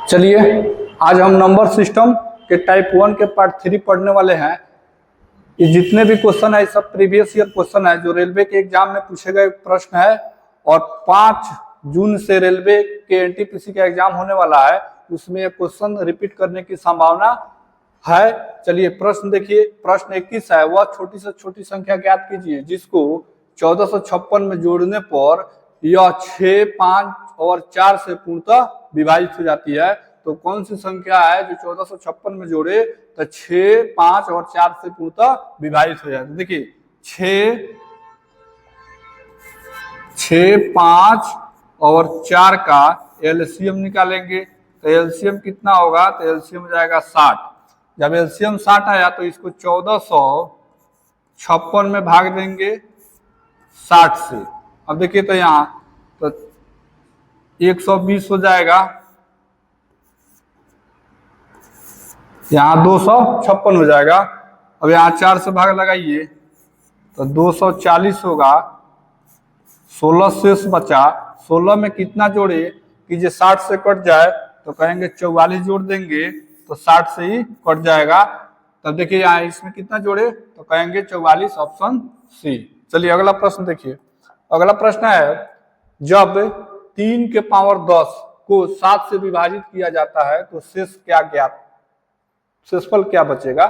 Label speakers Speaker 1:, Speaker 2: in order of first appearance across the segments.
Speaker 1: चलिए आज हम नंबर सिस्टम के टाइप 1 के पार्ट 3 पढ़ने वाले हैं। ये जितने भी क्वेश्चन है सब प्रीवियस ईयर क्वेश्चन है जो रेलवे के एग्जाम में पूछे गए प्रश्न है और 5 जून से रेलवे के एनटीपीसी का एग्जाम होने वाला है, उसमें ये क्वेश्चन रिपीट करने की संभावना है। चलिए प्रश्न देखिए, प्रश्न 21 है, वह छोटी से छोटी संख्या ज्ञात कीजिए जिसको 1456 में जोड़ने पर यह 6, 5 और 4 से पूर्णतः विभाजित हो जाती है। तो कौन सी संख्या है जो 1456 में जोड़े तो 6, 5 और 4 से पूर्णतः विभाजित हो जाती है। देखिए 6, 5 और 4 का एलसीएम निकालेंगे तो एलसीएम कितना होगा, तो एलसीएम हो जाएगा 60। जब एलसीएम 60 आया तो इसको 1456 में भाग देंगे 60 से। अब देखिए तो यहाँ तो 120 हो जाएगा, यहाँ 256 हो जाएगा। अब यहाँ 4 से भाग लगाइए तो 240 होगा, 16 शेष बचा। 16 में कितना जोड़े कि जो 60 से कट जाए तो कहेंगे 44 जोड़ देंगे तो 60 से ही कट जाएगा। तब देखिए यहाँ इसमें कितना जोड़े तो कहेंगे 44, ऑप्शन सी। चलिए अगला प्रश्न देखिए। अगला प्रश्न है, जब 3 के पावर 10 को 7 से विभाजित किया जाता है तो शेष क्या ज्ञात, शेषफल क्या बचेगा।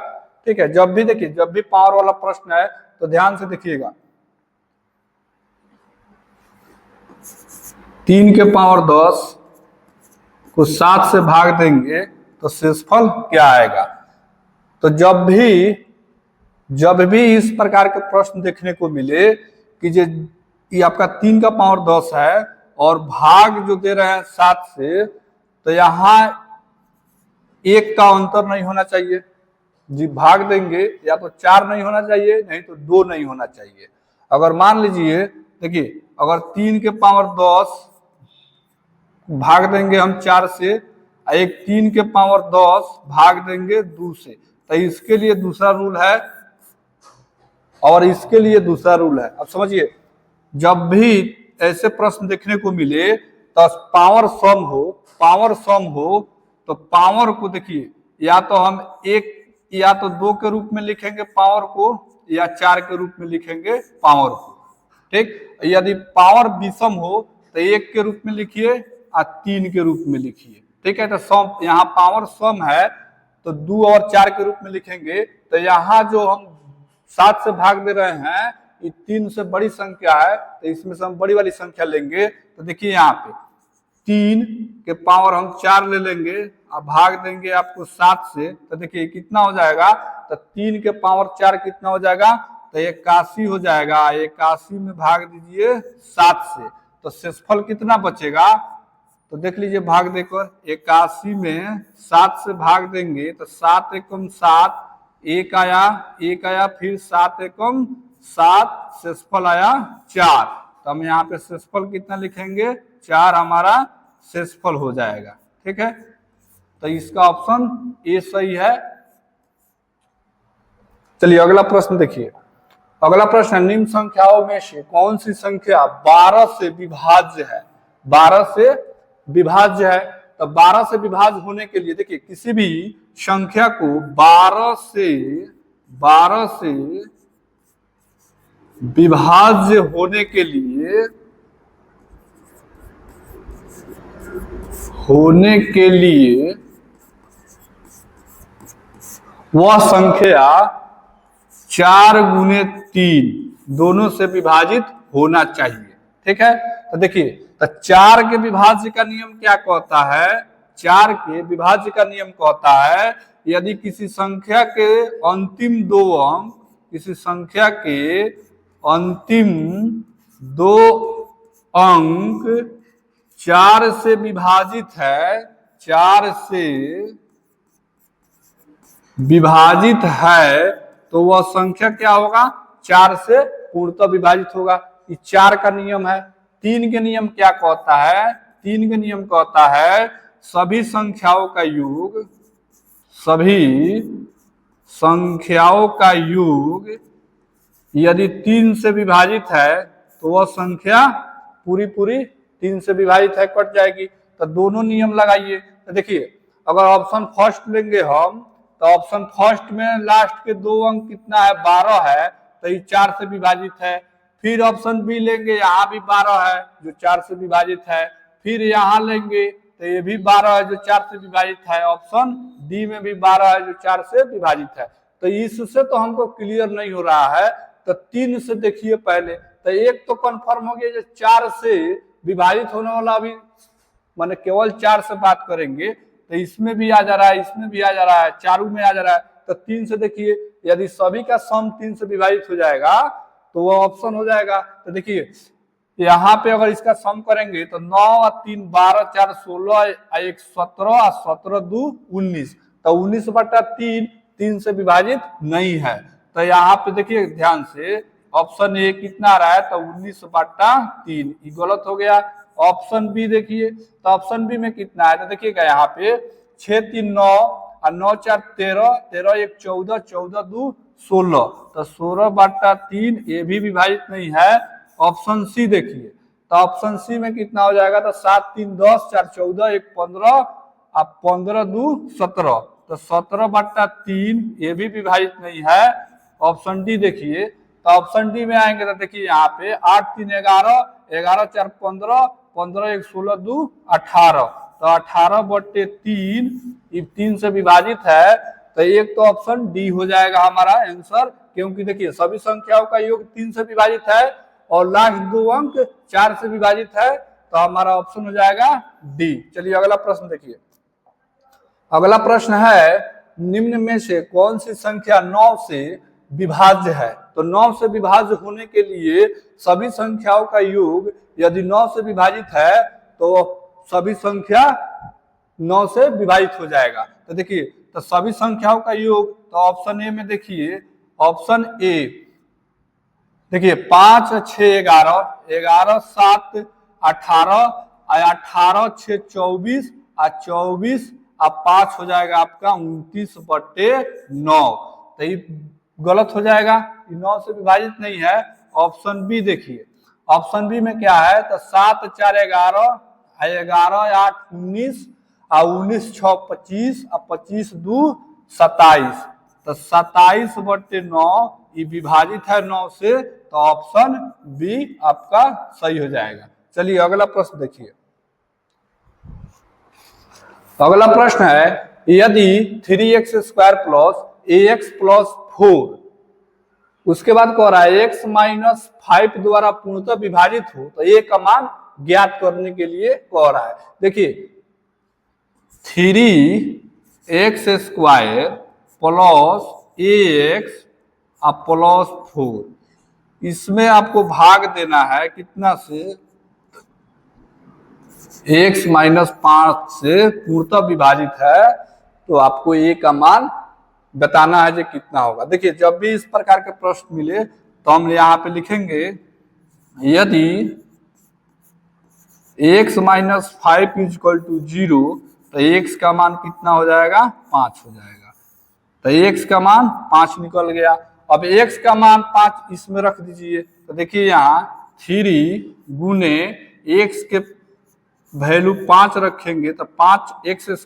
Speaker 1: ठीक है, जब भी देखिए जब भी पावर वाला प्रश्न है तो ध्यान से देखिएगा। 3 के पावर 10 को 7 से भाग देंगे तो शेषफल क्या आएगा। तो जब भी इस प्रकार के प्रश्न देखने को मिले कि ये आपका 3 का पावर 10 है और भाग जो दे रहे हैं 7 से, तो यहाँ 1 का अंतर नहीं होना चाहिए जी। भाग देंगे या तो 4 नहीं होना चाहिए, नहीं तो 2 नहीं होना चाहिए। अगर मान लीजिए देखिए अगर 3 के पावर 10 भाग देंगे हम 4 से, एक 3 के पावर 10 भाग देंगे 2 से, तो इसके लिए दूसरा रूल है और इसके लिए दूसरा रूल है। अब समझिए, जब भी ऐसे प्रश्न देखने को मिले तो पावर सम हो तो पावर को देखिए या तो हम 1 या तो 2 के रूप में लिखेंगे पावर को, या 4 के रूप में लिखेंगे पावर को। ठीक, यदि पावर विषम हो तो 1 के रूप में लिखिए और 3 के रूप में लिखिए। ठीक है, तो सम, यहाँ पावर सम है तो 2 और 4 के रूप में लिखेंगे। तो यहाँ जो हम 7 से भाग दे रहे हैं ये 3 से बड़ी संख्या है तो इसमें से हम बड़ी वाली संख्या लेंगे। तो देखिए यहाँ पे 3 के पावर हम 4 ले लेंगे और भाग देंगे आपको 7 से, तो देखिए कितना हो जाएगा, तो 3 के पावर 4 कितना हो जाएगा, तो 81 हो जाएगा। 81 में भाग दीजिए 7 से, तो शेषफल कितना बचेगा, तो देख लीजिए भाग देकर 81 में 7 से भाग देंगे तो 7 एकम 7, 1 आया, फिर 7 एकम 7, शेषफल आया 4। तो हम यहाँ पे शेषफल कितना लिखेंगे, 4 हमारा शेषफल हो जाएगा। ठीक है, तो इसका ऑप्शन ए सही है। चलिए अगला प्रश्न देखिए। अगला प्रश्न, निम्न संख्याओं में से कौन सी संख्या 12 से विभाज्य है। 12 से विभाज्य है, तो 12 से विभाज्य होने के लिए देखिए किसी भी संख्या को 12 से विभाज्य होने के लिए वह संख्या 4 गुने 3 दोनों से विभाजित होना चाहिए। ठीक है, तो देखिए तो 4 के विभाज्य का नियम क्या कहता है, 4 के विभाज्य का नियम कहता है यदि किसी संख्या के अंतिम 2 अंक, किसी संख्या के अंतिम 2 अंक 4 से विभाजित है, 4 से विभाजित है, तो वह संख्या क्या होगा, 4 से पूर्णतः विभाजित होगा। ये 4 का नियम है। 3 के नियम क्या कहता है, 3 के नियम कहता है सभी संख्याओं का योग यदि 3 से विभाजित है तो वह संख्या पूरी 3 से विभाजित है, कट जाएगी। तो दोनों नियम लगाइए। तो देखिए अगर ऑप्शन फर्स्ट लेंगे हम तो ऑप्शन फर्स्ट में लास्ट के 2 अंक कितना है 12 है, तो ये 4 से विभाजित है। फिर ऑप्शन बी लेंगे, यहाँ भी 12 है जो 4 से विभाजित है। फिर यहाँ लेंगे तो ये भी 12 है जो 4 से विभाजित है। ऑप्शन डी में भी 12 है जो 4 से विभाजित है। तो इससे तो हमको क्लियर नहीं हो रहा है, तो 3 से देखिए पहले। तो एक तो कंफर्म हो गया जो 4 से विभाजित होने वाला, अभी माने केवल 4 से बात करेंगे तो इसमें भी आ जा रहा है, इसमें भी आ जा रहा है, चारों में आ जा रहा है। तो 3 से देखिए, यदि सभी का सम 3 से विभाजित हो जाएगा तो वो ऑप्शन हो जाएगा। तो देखिए यहाँ पे अगर इसका सम करेंगे तो 9 और 3 12, 4 16, 1 17 और 17 2 19, तो 19/3 3 से विभाजित नहीं है। तो यहाँ पे देखिए ध्यान से ऑप्शन ए कितना आ रहा है, तो 19/3, ये गलत हो गया। ऑप्शन बी देखिए, तो ऑप्शन बी में कितना है, तो देखिएगा यहाँ पे 6 3 9 और 9 4 13, 13 1 14, 14 2 16, तो 16/3 ये भी विभाजित नहीं है। ऑप्शन सी देखिए, तो ऑप्शन सी में कितना हो जाएगा, तो 7 3 10, 4 14, 1 15 और 15 2 17, तो 17/3 ये भी विभाजित नहीं है। ऑप्शन डी देखिए, तो ऑप्शन डी में आएंगे तो देखिए यहाँ पे 8 3 11, 11 4 15, 15 1 16 2 18, तो 18/3 ये 3 से विभाजित है। तो एक तो ऑप्शन डी हो जाएगा हमारा आंसर, क्योंकि देखिए सभी संख्याओं का योग 3 से विभाजित है और लास्ट 2 अंक 4 से विभाजित है, तो हमारा ऑप्शन हो जाएगा डी। चलिए अगला प्रश्न देखिए। अगला प्रश्न है, निम्न में से कौन सी संख्या 9 से विभाज्य है। तो 9 से विभाज्य होने के लिए सभी संख्याओं का योग यदि 9 से विभाजित है तो सभी संख्या 9 से विभाजित हो जाएगा। तो देखिए, तो सभी संख्याओं का योग, तो ऑप्शन ए में देखिए, ऑप्शन ए देखिए 5 6 11, 11 7 18, 18 6 24 और 24 और 5 हो जाएगा आपका 29/9, तो ये गलत हो जाएगा, 9 से विभाजित नहीं है। ऑप्शन बी देखिए, ऑप्शन बी में क्या है, तो 7 4 11, 11 8 19 और 19 6 25 और 25 2 27, तो 27/9 ये विभाजित है 9 से, तो ऑप्शन बी आपका सही हो जाएगा। चलिए अगला प्रश्न देखिए। अगला प्रश्न है, यदि 3x² + ax + 4 उसके बाद कह रहा है x - 5 द्वारा पूर्णतः विभाजित हो तो a का मान ज्ञात करने के लिए कह रहा है। देखिए 3x² + ax + 4, इसमें आपको भाग देना है कितना से, x - 5 से पूर्णतः विभाजित है, तो आपको a का मान बताना है जो कितना होगा। देखिए जब भी इस प्रकार के प्रश्न मिले तो हम यहाँ पे लिखेंगे, यदि x - 5 = 0 तो x का मान कितना हो जाएगा, 5 हो जाएगा। तो x का मान 5 निकल गया। अब x का मान 5 इसमें रख दीजिए, तो देखिए यहाँ 3 गुने x के वैल्यू 5 रखेंगे तो 5x² +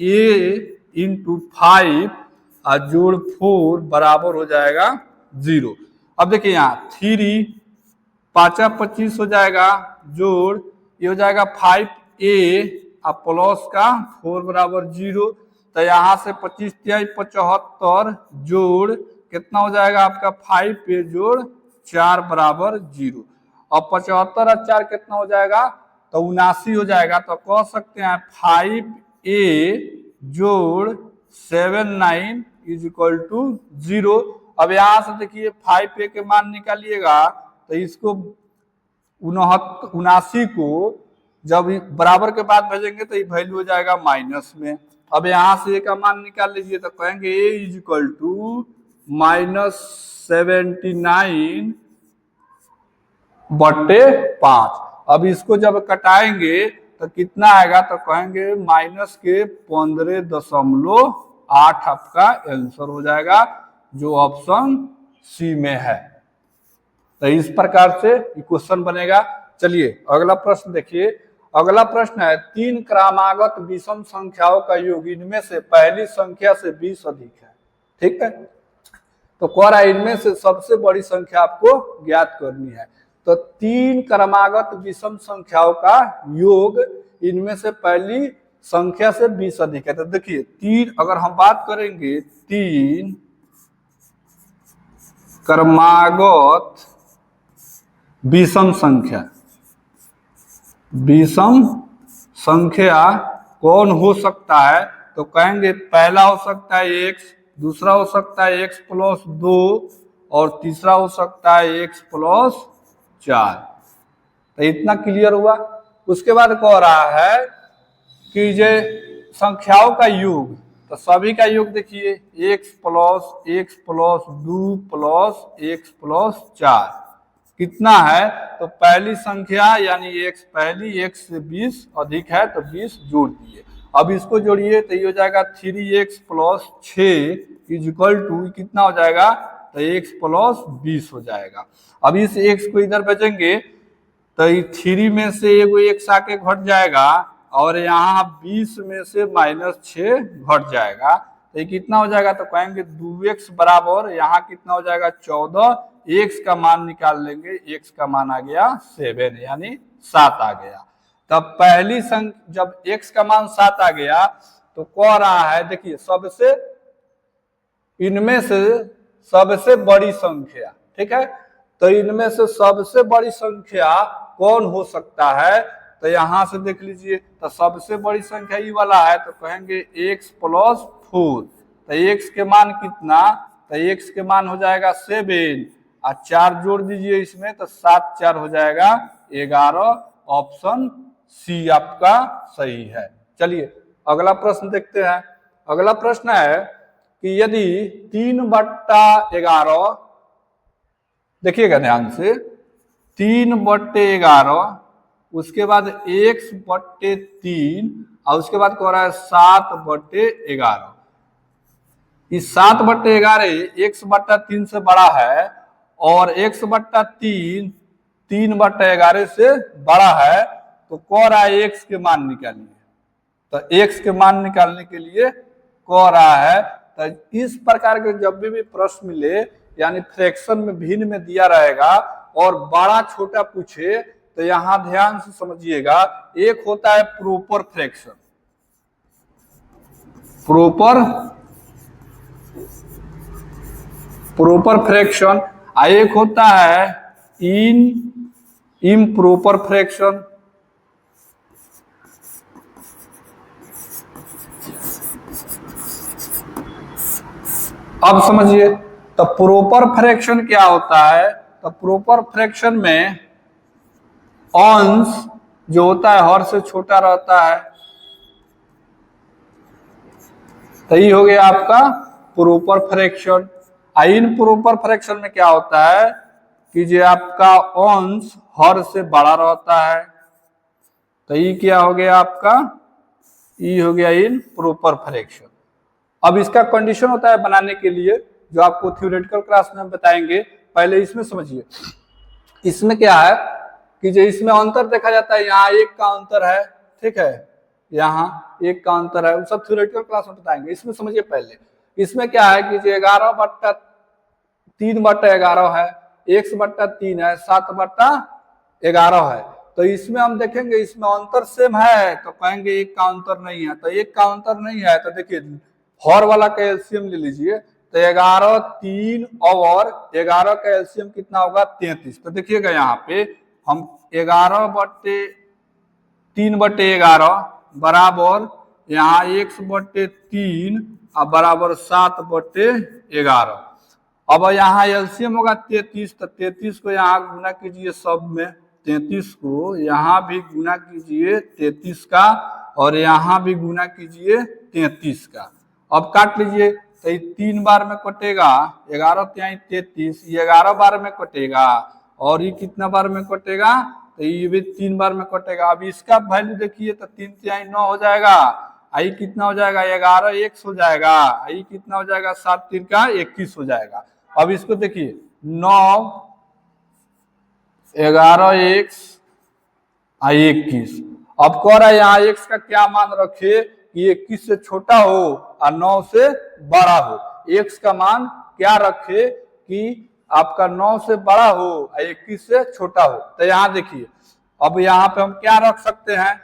Speaker 1: a × 5 और जोड़ 4 बराबर हो जाएगा 0। अब देखिए यहाँ 3 5 25 हो जाएगा, जोड़ ये हो जाएगा 5a और प्लस का 4 बराबर 0, तो यहाँ से 25 × 75 जोड़ कितना हो जाएगा आपका 5a जोड़ 4 बराबर 0। अब 75 और 4 कितना हो जाएगा, तो 79 हो जाएगा। तो कह सकते हैं 5a जोड़ 79 = 0। अब यहाँ से देखिए 5a के मान निकालिएगा तो इसको 79 को जब बराबर के बाद भेजेंगे तो ये वैल्यू हो जाएगा माइनस में। अब यहाँ से a का मान निकाल लीजिए तो कहेंगे a = -79/5। अब इसको जब कटाएंगे तो कितना आएगा, तो कहेंगे माइनस के 15.8 आपका आंसर हो जाएगा, जो ऑप्शन सी में है। तो इस प्रकार से क्वेश्चन बनेगा। चलिए अगला प्रश्न देखिए। अगला प्रश्न है, 3 क्रमागत विषम संख्याओं का योग इनमें से पहली संख्या से 20 अधिक है। ठीक है, तो कह रहा है इनमें से सबसे बड़ी संख्या आपको ज्ञात करनी है। तो 3 क्रमागत विषम संख्याओं का योग इनमें से पहली संख्या से 20 अधिक है। तो देखिए 3, अगर हम बात करेंगे 3 क्रमागत विषम संख्या, विषम संख्या कौन हो सकता है, तो कहेंगे पहला हो सकता है x, दूसरा हो सकता है x प्लस 2 और तीसरा हो सकता है x प्लस 4। तो इतना क्लियर हुआ। उसके बाद कह रहा है कि ये संख्याओं का योग, तो सभी का योग देखिए x plus 2 plus x plus 4 कितना है, तो पहली संख्या यानी x पहली, x से 20 अधिक है तो 20 जोड़ दिए। अब इसको जोड़िए तो ये हो जाएगा 3x प्लस 6 इक्वल टू कितना हो जाएगा, तो x प्लस 20 हो जाएगा। अब इस x को इधर भेजेंगे तो 3 में से एगो x आके घट जाएगा और यहाँ 20 में से -6 घट जाएगा, तो ये कितना हो जाएगा, तो कहेंगे 2x बराबर यहाँ कितना हो जाएगा 14, x का मान निकाल लेंगे, x का मान आ गया 7 यानी 7 आ गया। तब पहली संख्या जब x का मान 7 आ गया तो कह रहा है देखिए सबसे इनमें से सबसे बड़ी संख्या, ठीक है, तो इनमें से सबसे बड़ी संख्या कौन हो सकता है, तो यहां से देख लीजिए तो सबसे बड़ी संख्या ये वाला है, तो कहेंगे x प्लस 4, तो x के मान कितना, तो x के मान हो जाएगा 7 और 4 जोड़ दीजिए इसमें तो 7 4 हो जाएगा 11। ऑप्शन सी आपका सही है। चलिए अगला प्रश्न देखते हैं। अगला प्रश्न है कि यदि 3/11, देखिएगा ध्यान से, 3/11 उसके बाद x/3 और उसके बाद कह रहा है 7/11। इस 7/11 x/3 से बड़ा है और x/3 3/11 से बड़ा है, तो कह रहा है x के मान निकालिए। तो x के मान निकालने के लिए कह रहा है, तो इस प्रकार के जब भी प्रश्न मिले यानी फ्रैक्शन में भिन्न में दिया रहेगा और बड़ा छोटा पूछे तो यहां ध्यान से समझिएगा, एक होता है प्रॉपर फ्रैक्शन, प्रॉपर फ्रैक्शन, एक होता है इम्प्रॉपर फ्रैक्शन। अब समझिए तो प्रॉपर फ्रैक्शन क्या होता है, तो प्रॉपर फ्रैक्शन में अंश जो होता है हर से छोटा रहता है, तो ये हो गया आपका proper fraction. In proper fraction में क्या होता है कि जो आपका अंश हर से बड़ा रहता है, तो ये क्या हो गया आपका, ये हो गया इन प्रॉपर फ्रैक्शन। अब इसका कंडीशन होता है बनाने के लिए जो आपको थ्योरेटिकल क्लास में हम बताएंगे। पहले इसमें समझिए, इसमें क्या है कि जो इसमें अंतर देखा जाता है, यहाँ 1 का अंतर है, ठीक है, यहाँ 1 का अंतर है, वो सब थ्योरेटिकल क्लास में बताएंगे। इसमें समझिए पहले, इसमें क्या है कि जो 11/3/11 है, x/3 है, 7/11 है, तो इसमें हम देखेंगे इसमें अंतर सेम है, तो कहेंगे 1 का अंतर नहीं है। तो 1 का अंतर नहीं है तो देखिए हर वाला का एलसीएम ले लीजिए, तो 11 3 और 11 का एलसीएम कितना होगा 33। तो देखिएगा यहाँ पे हम 11/3/11 बराबर यहाँ x/3 और बराबर 7/11। अब यहाँ एलसीएम होगा 33, तो 33 को यहाँ गुना कीजिए सब में, 33 को यहाँ भी गुना कीजिए 33 का और यहाँ भी गुना कीजिए 33 का। अब काट लीजिए तो ये 3 बार में कटेगा, 11 3 33, ये 11 बार में कटेगा और ये कितना बार में कटेगा, तो ये भी 3 बार में कटेगा। अब इसका वैल्यू देखिए तो 3 3 9 हो जाएगा, आई कितना हो जाएगा 11 x हो जाएगा, आई कितना हो जाएगा 7 3 का 21 हो जाएगा। अब इसको देखिए 9 11 x 21, अब कह रहा है यहाँ x का क्या मान रखे कि 21 से छोटा हो और 9 से बड़ा हो। x का मान क्या रखे कि आपका 9 से बड़ा हो और 21 से छोटा हो। तो यहाँ देखिए, अब यहाँ पे हम क्या रख सकते हैं,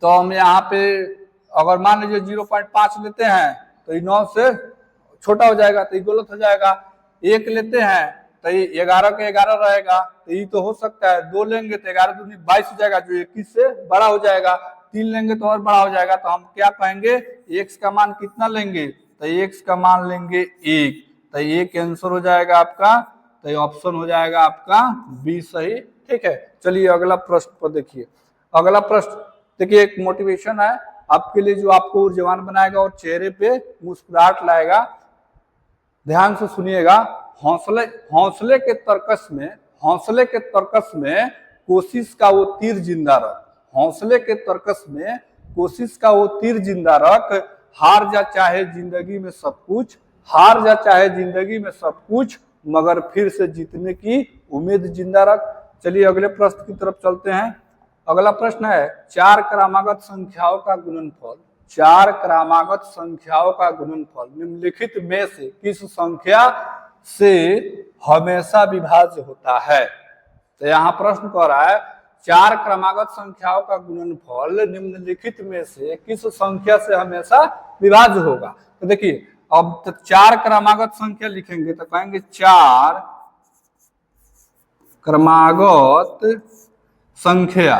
Speaker 1: तो हम यहाँ पे अगर मान लीजिए 0.5 लेते हैं तो ये 9 से छोटा हो जाएगा, तो ये गलत हो जाएगा। 1 लेते हैं तो ये 11 का 11 रहेगा, तो ये तो हो सकता है। 2 लेंगे तो 11 दूनी 22 हो जाएगा, जो 21 से बड़ा हो जाएगा। 3 लेंगे तो और बड़ा हो जाएगा, तो हम क्या कहेंगे, x का मान कितना लेंगे, तो x का मान लेंगे 1, तो ये आंसर हो जाएगा आपका, तो ये ऑप्शन हो जाएगा आपका बी सही। ठीक है, चलिए अगला प्रश्न पर देखिए। अगला प्रश्न देखिए, एक मोटिवेशन है आपके लिए जो आपको ऊर्जावान बनाएगा और चेहरे पे मुस्कुराहट लाएगा। ध्यान से सुनिएगा। हौसले के तर्कस में कोशिश का वो तीर जिंदा रख। हौसले के तर्कस में कोशिश का वो तीर जिंदा रख। हार जा चाहे जिंदगी में सब कुछ, हार जा चाहे जिंदगी में सब कुछ, मगर फिर से जीतने की उम्मीद जिंदा रख। चलिए अगले प्रश्न की तरफ चलते हैं। अगला प्रश्न है, 4 क्रमागत संख्याओं का गुणनफल। 4 क्रमागत संख्याओं का गुणनफल निम्नलिखित में से किस संख्या से हमेशा विभाज्य होता है। तो यहाँ प्रश्न कह रहा है 4 क्रमागत संख्याओं का गुणनफल निम्नलिखित में से किस संख्या से हमेशा विभाज्य होगा। तो देखिए, अब तो 4 क्रमागत संख्या लिखेंगे तो कहेंगे 4 क्रमागत संख्या।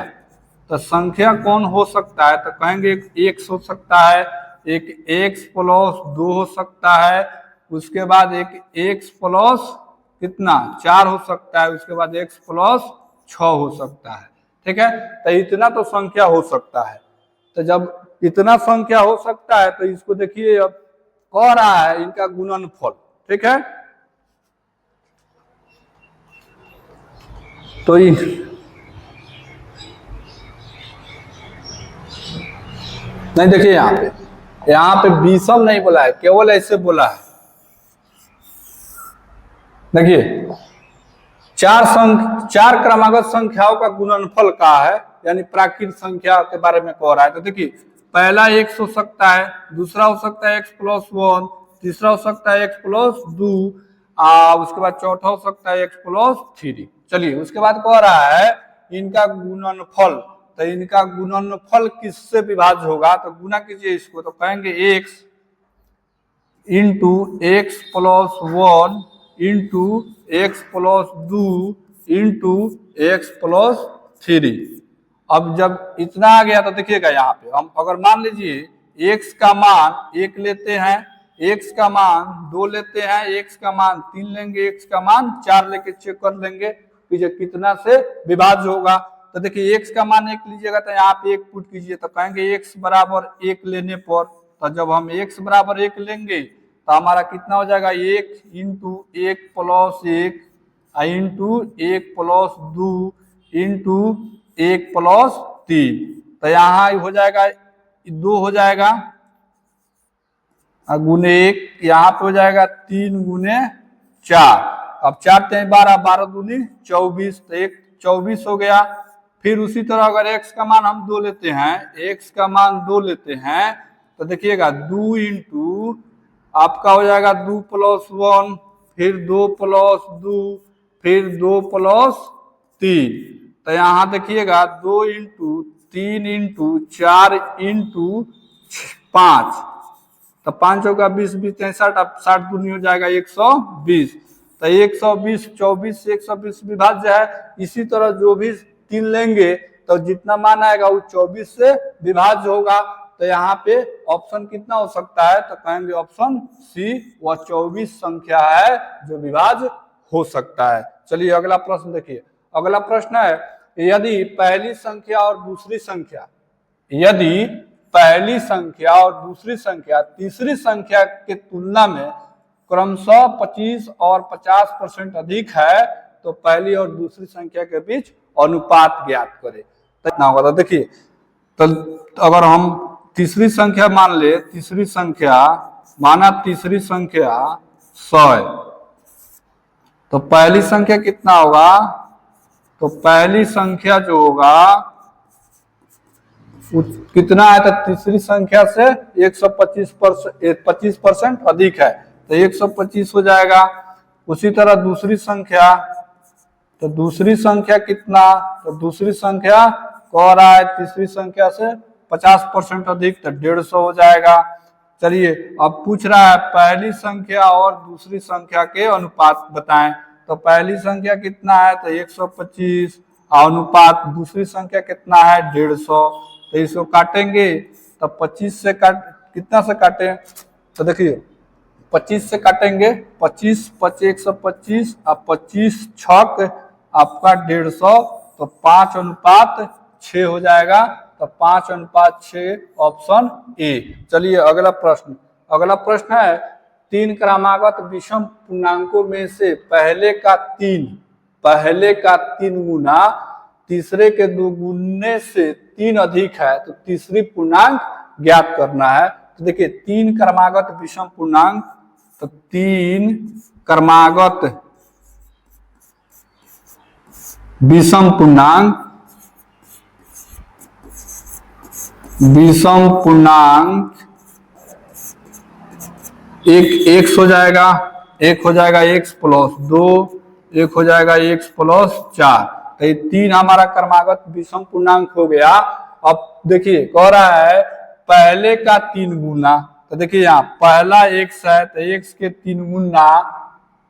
Speaker 1: तो संख्या कौन हो सकता है, तो कहेंगे एक x हो सकता है, एक x प्लस 2 हो सकता है, उसके बाद एक x प्लस कितना 4 हो सकता है, उसके बाद x प्लस 6 हो सकता है। ठीक है, तो इतना तो संख्या हो सकता है। तो जब इतना संख्या हो सकता है तो इसको देखिए, अब कह रहा है इनका गुणनफल। ठीक है, तो नहीं, देखिए यहाँ पे विषम नहीं बोला है, केवल ऐसे बोला है। देखिए, 4 क्रमागत संख्याओं का गुणनफल का है, यानी प्राकृत संख्या के बारे में कह रहा है। तो देखिए, पहला x हो सकता है, दूसरा हो सकता है x प्लस 1, तीसरा हो सकता है x प्लस 2, उसके बाद चौथा हो सकता है x प्लस 3। चलिए, उसके बाद कह रहा है इनका गुणनफल। तो इनका गुणनफल किससे विभाज्य होगा, तो गुना कीजिए इसको, तो कहेंगे x into x plus 1 into x plus 2 into x plus 3। अब जब इतना आ गया तो देखिएगा, यहाँ पे हम अगर मान लीजिए x का मान 1 लेते हैं, x का मान 2 लेते हैं, x का मान 3 लेंगे, x का मान 4 लेके चेक कर लेंगे कि जो कितना से विभाज्य होगा। तो देखिए, x का मान 1 लीजिएगा तो यहाँ पे 1 पुट कीजिए, तो कहेंगे x बराबर 1 लेने पर, तो जब हम x बराबर 1 लेंगे तो हमारा कितना हो जाएगा, 1 into 1 plus 1 into 1 plus 2 into 1 plus 3। तो यहाँ हो जाएगा 2 हो जाएगा गुने 1, यहाँ पे हो जाएगा 3 गुने 4। अब 4 3 12, 12 दूनी 24, तो 1 24 हो गया। फिर उसी तरह अगर x का मान हम 2 लेते हैं, x का मान 2 लेते हैं, तो देखिएगा 2 इंटू आपका हो जाएगा 2 प्लस 1, फिर 2 प्लस 2, फिर 2 प्लस 3। तो यहाँ देखिएगा 2 इंटू 3 इंटू 4 इंटू 5, तो 5 होगा 20, 20 63, अब 60 दूनी हो जाएगा 120। तो 120 24 से 120 विभाज्य है। इसी तरह जो भी 3 लेंगे तो जितना मान आएगा वो 24 से विभाज्य होगा। तो यहाँ पे ऑप्शन कितना हो सकता है, तो कहेंगे ऑप्शन सी, वह 24 संख्या है जो विभाज्य हो सकता है। चलिए अगला प्रश्न देखिए। अगला प्रश्न है, यदि पहली संख्या और दूसरी संख्या, यदि पहली संख्या और दूसरी संख्या तीसरी संख्या के तुलना में क्रमशः 25 और 50% अधिक है तो पहली और दूसरी संख्या के बीच अनुपात ज्ञात करें। तो इतना होगा। तो देखिए, तो अगर हम तीसरी संख्या मान ले, तीसरी संख्या माना तीसरी संख्या 100 है, तो पहली संख्या कितना होगा, तो पहली संख्या जो होगा कितना है तो तीसरी संख्या से 125% अधिक है, तो 125 हो जाएगा। उसी तरह दूसरी संख्या, तो दूसरी संख्या कितना, तो दूसरी संख्या कह रहा है तीसरी संख्या से 50% अधिक, तो 150 हो जाएगा। चलिए अब पूछ रहा है पहली संख्या और दूसरी संख्या के अनुपात बताएं, तो पहली संख्या कितना है तो 125, अनुपात दूसरी संख्या कितना है 150, तो इसको काटेंगे तो 25 से कितना से काटे, तो देखिए 25 से काटेंगे, 25 125 और 25 छक आपका 150, तो 5:6 हो जाएगा, तो 5:6 ऑप्शन ए। चलिए अगला प्रश्न, अगला प्रश्न है 3 क्रमागत विषम पूर्णांकों में से पहले का 3 गुना तीसरे के 2 गुने से 3 अधिक है, तो तीसरी पूर्णांक ज्ञात करना है। तो देखिए 3 क्रमागत विषम पूर्णांक, तो 3 क्रमागत विषम पूर्णांक, एक x हो जाएगा, एक हो जाएगा x प्लस 2, एक हो जाएगा x प्लस 4, तो ये 3 हमारा क्रमागत विषम पूर्णांक हो गया। अब देखिए कह रहा है पहले का 3 गुना, तो देखिए यहाँ पहला x है तो x के 3 गुना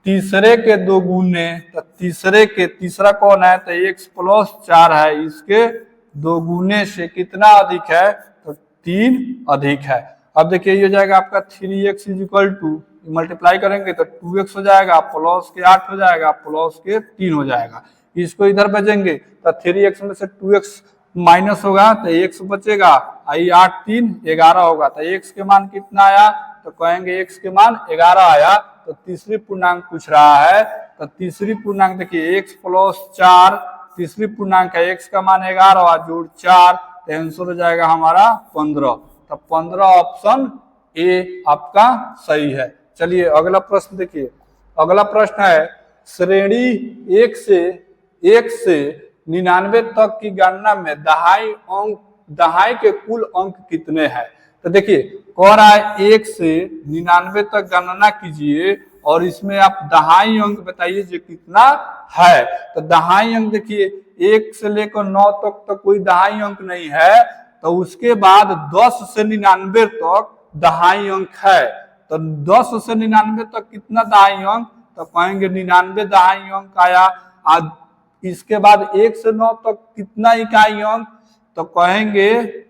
Speaker 1: तीसरे के 2 गुने, तो तीसरा कौन है तो x प्लस 4 है, इसके 2 गुने से कितना अधिक है तो 3 अधिक है। अब देखिए ये हो जाएगा आपका 3x इक्वल टू, मल्टीप्लाई करेंगे तो 2x हो जाएगा, प्लस के 8 हो जाएगा, प्लस के 3 हो जाएगा। इसको इधर भेजेंगे तो 3x में से 2x माइनस होगा तो x बचेगा, आई 8 3 11 होगा, तो x के मान कितना आया तो कहेंगे x के मान 11 आया। तो तीसरी पूर्णांक पूछ रहा है, तो तीसरी पूर्णांक देखिए x प्लस 4, तीसरी पूर्णांक है x का मान 11 जोड़ 4, तो आंसर हो जाएगा हमारा 15, तो 15 ऑप्शन ए आपका सही है। चलिए अगला प्रश्न देखिए, अगला प्रश्न है श्रेणी 1 से 99 तक की गणना में दहाई के कुल अंक कितने हैं। तो देखिए कह रहा है 1 से 99 तक गणना कीजिए और इसमें आप दहाई अंक बताइए जो कितना है। तो दहाई अंक देखिए 1 से लेकर 9 तक तो कोई दहाई अंक नहीं है, तो उसके बाद 10 से 99 तक दहाई अंक है, तो 10 से 99 तक कितना दहाई अंक, तो कहेंगे 99 दहाई अंक आया। आज इसके बाद 1 से 9 तक कितना इकाई अंक, तो कहेंगे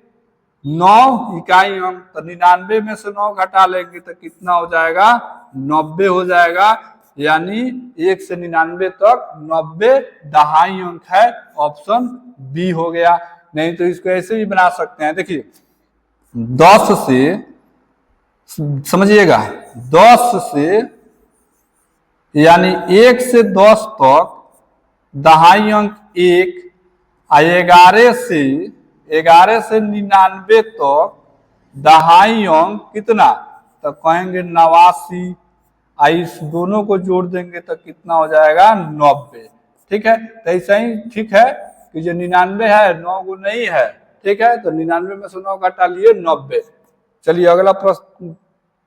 Speaker 1: 9 इकाई अंक, तो 99 में से 9 घटा लेंगे तो कितना हो जाएगा 90 हो जाएगा, यानी 1 से 99 तक 90 दहाई अंक है, ऑप्शन बी हो गया। नहीं तो इसको ऐसे भी बना सकते हैं, देखिए 10 से, समझिएगा 10 से यानी 1 से 10 तक दहाई अंक 1, 11 से 99 तक दहाई अंक कितना, तो कहेंगे 89, इस दोनों को जोड़ देंगे तो कितना हो जाएगा 90। ठीक है, तो ऐसा ही ठीक है कि जो 99 है 9 गुण नहीं है, ठीक है, तो 99 में से 9 घटा लिए 90। चलिए अगला प्रश्न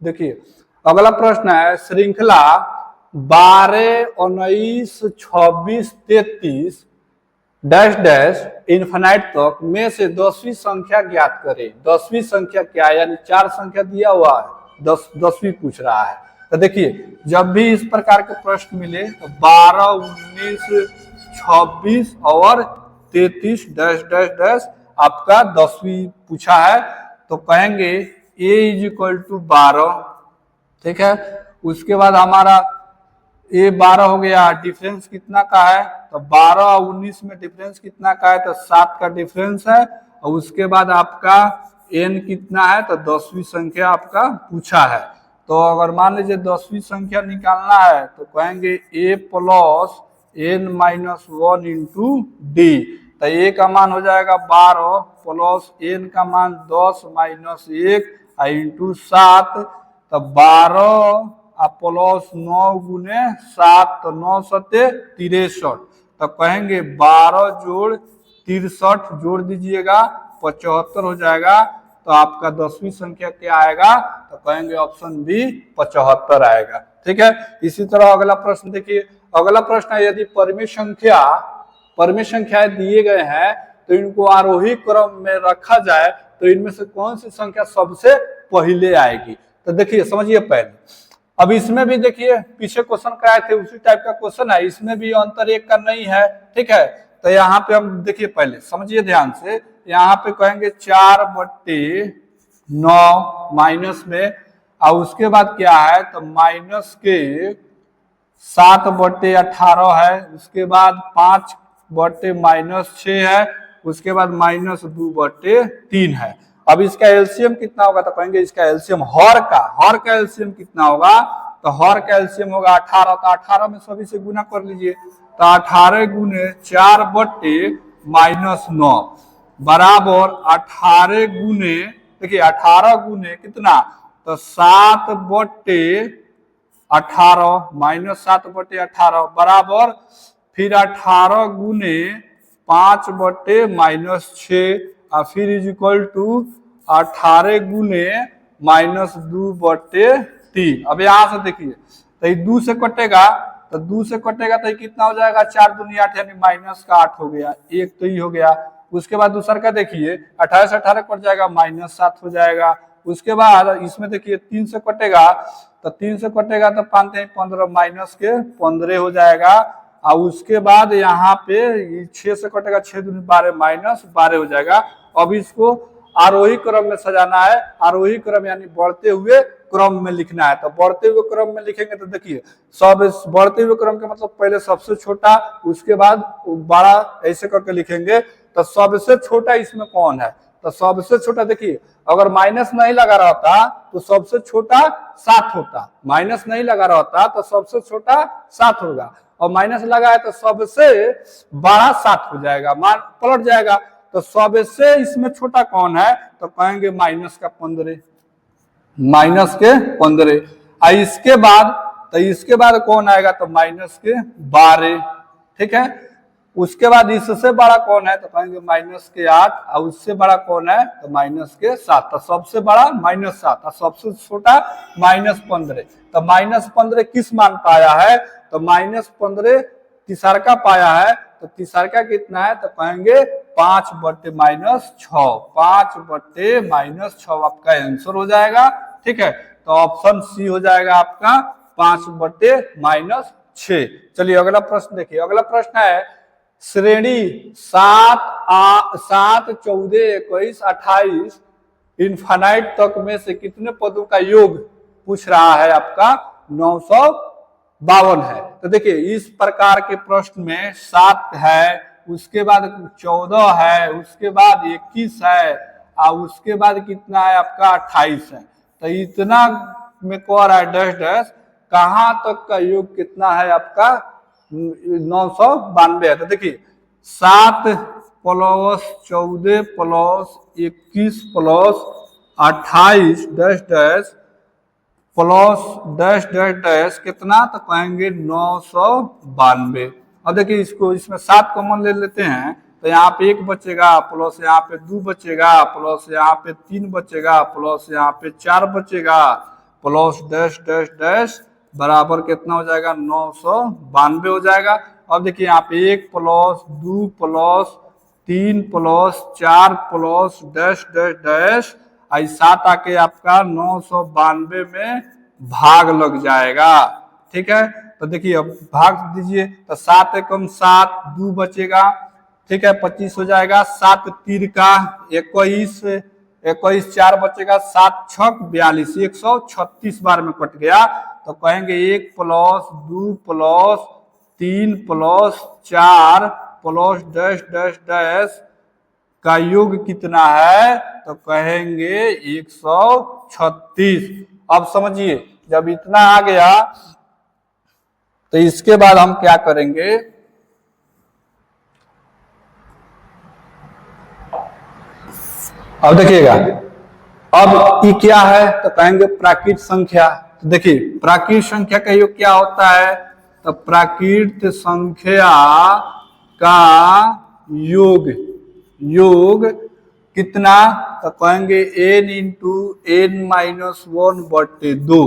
Speaker 1: देखिए, अगला प्रश्न है श्रृंखला 12 19 26 33 डैश डैश इन्फिनाइट तक में से 10वीं संख्या ज्ञात करें। 10वीं संख्या क्या है, यानी 4 संख्या दिया हुआ है, 10वीं पूछ रहा है। तो देखिए जब भी इस प्रकार के प्रश्न मिले तो 12 19 26 और 33 डैश डैश डैश आपका 10वीं पूछा है, तो कहेंगे a = 12। ठीक है, उसके बाद हमारा a 12 हो गया, डिफरेंस कितना का है, तो 12 और 19 में डिफरेंस कितना का है, तो 7 का डिफरेंस है, और उसके बाद आपका n कितना है, तो 10वीं संख्या आपका पूछा है। तो अगर मान लीजिए 10वीं संख्या निकालना है तो कहेंगे a + n - 1 × d, तो a का मान हो जाएगा 12 प्लस n का मान 10 - 1 × 7, तो 12 प्लस 9 गुने 7, तो 9 सते 63, तो कहेंगे 12 जोड़ 63 जोड़ दीजिएगा 75 हो जाएगा। तो आपका 10वीं संख्या क्या आएगा, तो कहेंगे ऑप्शन बी 75 आएगा। ठीक है, इसी तरह अगला प्रश्न देखिए। अगला प्रश्न है, यदि परिमेय संख्याएं दिए गए हैं तो इनको आरोही क्रम में रखा जाए तो इनमें से कौन सी संख्या सबसे पहले आएगी। तो देखिए समझिए पहले, अब इसमें भी देखिए पीछे क्वेश्चन कराए थे उसी टाइप का क्वेश्चन है, इसमें भी अंतर एक का नहीं है। ठीक है, तो यहाँ पे हम देखिए पहले समझिए ध्यान से, यहाँ पे कहेंगे 4/9 माइनस में, और उसके बाद क्या है तो माइनस के 7/18 है, उसके बाद 5/-6 है, उसके बाद -2/3 है। अब इसका एलसीएम कितना होगा, तो कहेंगे इसका एलसीएम हर का एलसीएम कितना होगा, तो हर का एलसीएम होगा 18। तो 18 में सभी से गुना कर लीजिए, तो 18 गुने 4/-9 बराबर 18 गुने, देखिए 18 गुने कितना, तो 7/18 -7/18 बराबर फिर 18 गुने 5/-6 और फिर इज इक्वल टू 18 गुने -2/3। अब यहाँ से देखिए तो ये 2 से कटेगा, तो 2 से कटेगा तो ये कितना हो जाएगा, 4 दूनी 8 यानी -8 हो गया, एक तो ये हो गया। उसके बाद दूसरा का देखिए 18 से 18 कट जाएगा, -7 हो जाएगा। उसके बाद इसमें देखिए 3 से कटेगा, तो 3 से कटेगा तो 5 15 -15 हो जाएगा। और उसके बाद यहाँ पे 6 से कटेगा, 6 दूनी 12 -12 हो जाएगा। अब इसको आरोही क्रम में सजाना है, आरोही क्रम यानी बढ़ते हुए क्रम में लिखना है। तो बढ़ते हुए क्रम में लिखेंगे तो देखिए सब बढ़ते हुए क्रम के मतलब पहले सबसे छोटा, उसके बाद बड़ा, ऐसे करके लिखेंगे। तो सबसे छोटा इसमें कौन है, तो सबसे छोटा देखिए अगर माइनस नहीं लगा रहता तो सबसे छोटा 7 होता, माइनस नहीं लगा रहता तो सबसे छोटा 7 होगा, और माइनस लगा है तो सबसे बड़ा 7 हो जाएगा, मान पलट जाएगा। तो सबसे इसमें छोटा कौन है, तो कहेंगे -15। इसके बाद कौन आएगा, तो -12। ठीक है, उसके बाद इससे बड़ा कौन है, तो कहेंगे -8, और उससे बड़ा कौन है, तो -7। तो सबसे बड़ा -7 और सबसे छोटा -15। तो -15 किस मान पाया है, तो -15 तीसरका पाया है। तो तीसरका कितना है, तो कहेंगे 5/-6, 5/-6 आपका आंसर हो जाएगा। ठीक है, तो ऑप्शन सी हो जाएगा आपका 5/-6। चलिए अगला प्रश्न देखिए। अगला प्रश्न है, श्रेणी 7, 14, 21, 28 इनफाइनाइट तक में से कितने पदों का योग पूछ रहा है, आपका 952 है। तो देखिए इस प्रकार के प्रश्न में 7 है, उसके बाद 14 है, उसके बाद 21 है, और उसके बाद कितना है आपका 28 है। तो इतना में कह रहा है डैश डैश कहां तक का योग कितना है आपका 992 है। तो देखिए 7 + 14 + 21 + 28 dash dash plus dash dash dash कितना, तो कहेंगे 992। अब देखिए इसको इसमें 7 कॉमन ले लेते हैं, तो यहाँ पे 1 बचेगा, प्लस यहाँ पे 2 बचेगा, प्लस यहाँ पे 3 बचेगा, प्लस यहाँ पे 4 बचेगा, प्लस डैश डैश डैश बराबर कितना हो जाएगा 992 हो जाएगा। अब देखिए यहाँ पे 1 + 2 + 3 + 4 प्लस डैश डैश डैश 7 आके आपका 992 में भाग लग जाएगा। ठीक है, तो देखिए अब भाग दीजिए, तो 7 एकम 7, 2 बचेगा। ठीक है, 25 हो जाएगा। 7 तीर का 21, 21 4 बचेगा, 7 छक 42, 136 बार में कट गया। तो कहेंगे 1 + 2 + 3 + 4 प्लस डैश डैश डैश का योग कितना है, तो कहेंगे 136। अब समझिए जब इतना आ गया तो इसके बाद हम क्या करेंगे, अब देखिएगा अब ये क्या है, तो कहेंगे प्राकृत संख्या। तो देखिए प्राकृत संख्या का योग क्या होता है, तो प्राकृत संख्या का योग कितना, तो कहेंगे n into N minus one बटे दो।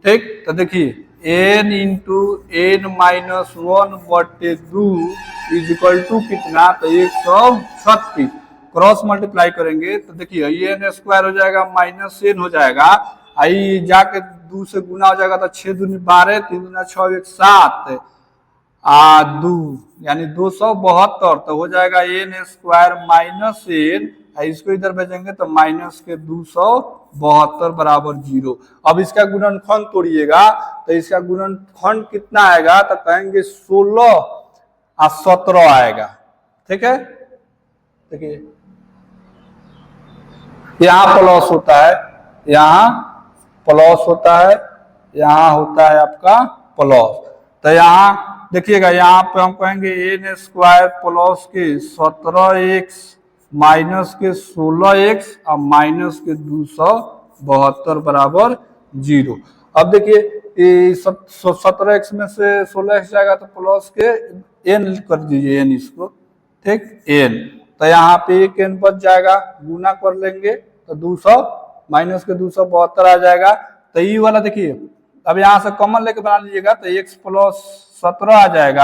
Speaker 1: ठीक, तो देखिए n into N minus one बटे दो इज इक्वल टू कितना, तो 136। क्रॉस मल्टीप्लाई करेंगे तो देखिए ये n स्क्वायर हो जाएगा माइनस n हो जाएगा, आई जाके 2 से गुना हो जाएगा तो 6 दूनी 12, 3 दूना 6, 1 7 2 यानी 272, तो हो जाएगा n स्क्वायर माइनस n, इसको इधर भेजेंगे तो माइनस के 272 बराबर 0। अब इसका गुणनखंड तोड़िएगा तो इसका गुणनखंड कितना आएगा, तो कहेंगे 16 और 17 आएगा। ठीक है, देखिए यहाँ प्लस होता है, यहाँ प्लस होता है, यहाँ होता है आपका प्लस, तो यहाँ देखिएगा यहाँ पे हम कहेंगे n स्क्वायर प्लस के 17x माइनस के 16x और माइनस के 272 बराबर 0। अब देखिए 17x में से 16x जाएगा तो प्लस के n कर दीजिए, n इसको, ठीक, n, तो यहाँ पे एक n बच जाएगा, गुना कर लेंगे तो 200 माइनस के 272 आ जाएगा। तो ये वाला देखिए अब यहाँ से कॉमन लेके बना लीजिएगा तो x प्लस 17 आ जाएगा,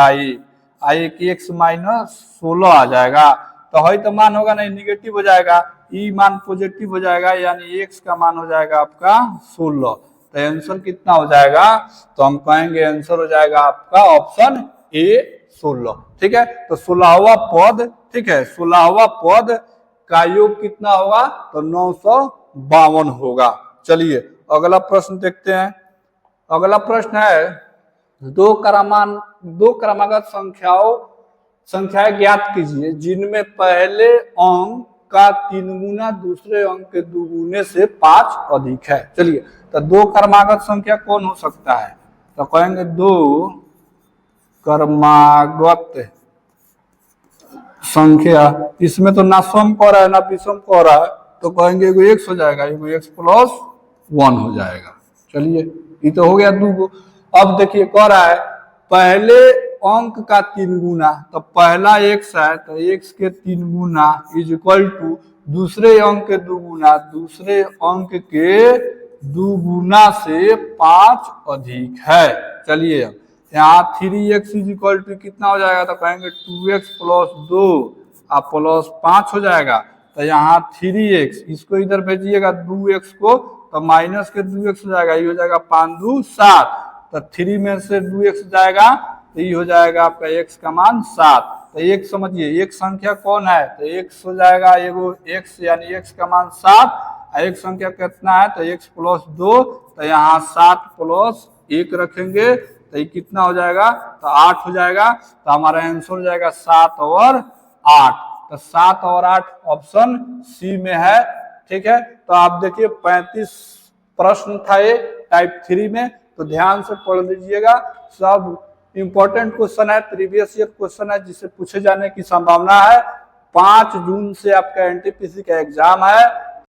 Speaker 1: आई कि x माइनस 16 आ जाएगा, तो है तो मान होगा नहीं, निगेटिव हो जाएगा, ई मान पॉजिटिव हो जाएगा, यानी x का मान हो जाएगा आपका 16। तो आंसर कितना हो जाएगा, तो हम कहेंगे आंसर हो जाएगा आपका ऑप्शन ए 16। ठीक है, तो 16वां पद, ठीक है, 16वां पद का योग कितना होगा, तो 952 होगा। चलिए अगला प्रश्न देखते हैं। अगला प्रश्न है दो क्रमागत संख्याएं ज्ञात कीजिए जिनमें पहले अंक का 3 गुना दूसरे अंक के 2 गुने से 5 अधिक है। चलिए, तो दो क्रमागत संख्या कौन हो सकता है, तो कहेंगे दो क्रमागत संख्या, इसमें तो ना सम कह रहा है ना विषम कह रहा है, तो कहेंगे एगो x हो जाएगा, एगो x प्लस 1 हो जाएगा। चलिए ये तो हो गया दो। अब देखिए कह रहा है पहले अंक का 3 गुना, तो पहला x है तो x के 3 गुना इज इक्वल टू दूसरे अंक के 2 गुना, दूसरे अंक के 2 गुना से 5 अधिक है। चलिए यहाँ 3x इज इक्वल टू कितना हो जाएगा, तो कहेंगे 2x प्लस 2 और प्लस 5 हो जाएगा, तो यहाँ 3x, इसको इधर भेजिएगा 2x को, तो माइनस के 2x हो जाएगा, ये हो जाएगा 5 2 7, तो 3 में से 2x जाएगा तो ये हो जाएगा आपका x का मान 7। तो एक समझिए एक संख्या कौन है, तो x हो जाएगा एगो x, यानी x का मान 7, एक संख्या कितना है, तो x प्लस 2, तो यहाँ 7 प्लस 1 रखेंगे तो ये कितना हो जाएगा, तो 8 हो जाएगा। तो हमारा आंसर हो जाएगा 7 और 8, तो 7 और 8 ऑप्शन सी में है। ठीक है, तो आप देखिए 35 प्रश्न था ये टाइप 3 में, तो ध्यान से पढ़ लीजिएगा, सब इंपॉर्टेंट क्वेश्चन है, प्रीवियस ईयर क्वेश्चन है जिससे पूछे जाने की संभावना है। 5 जून से आपका एनटीपीसी का एग्जाम है।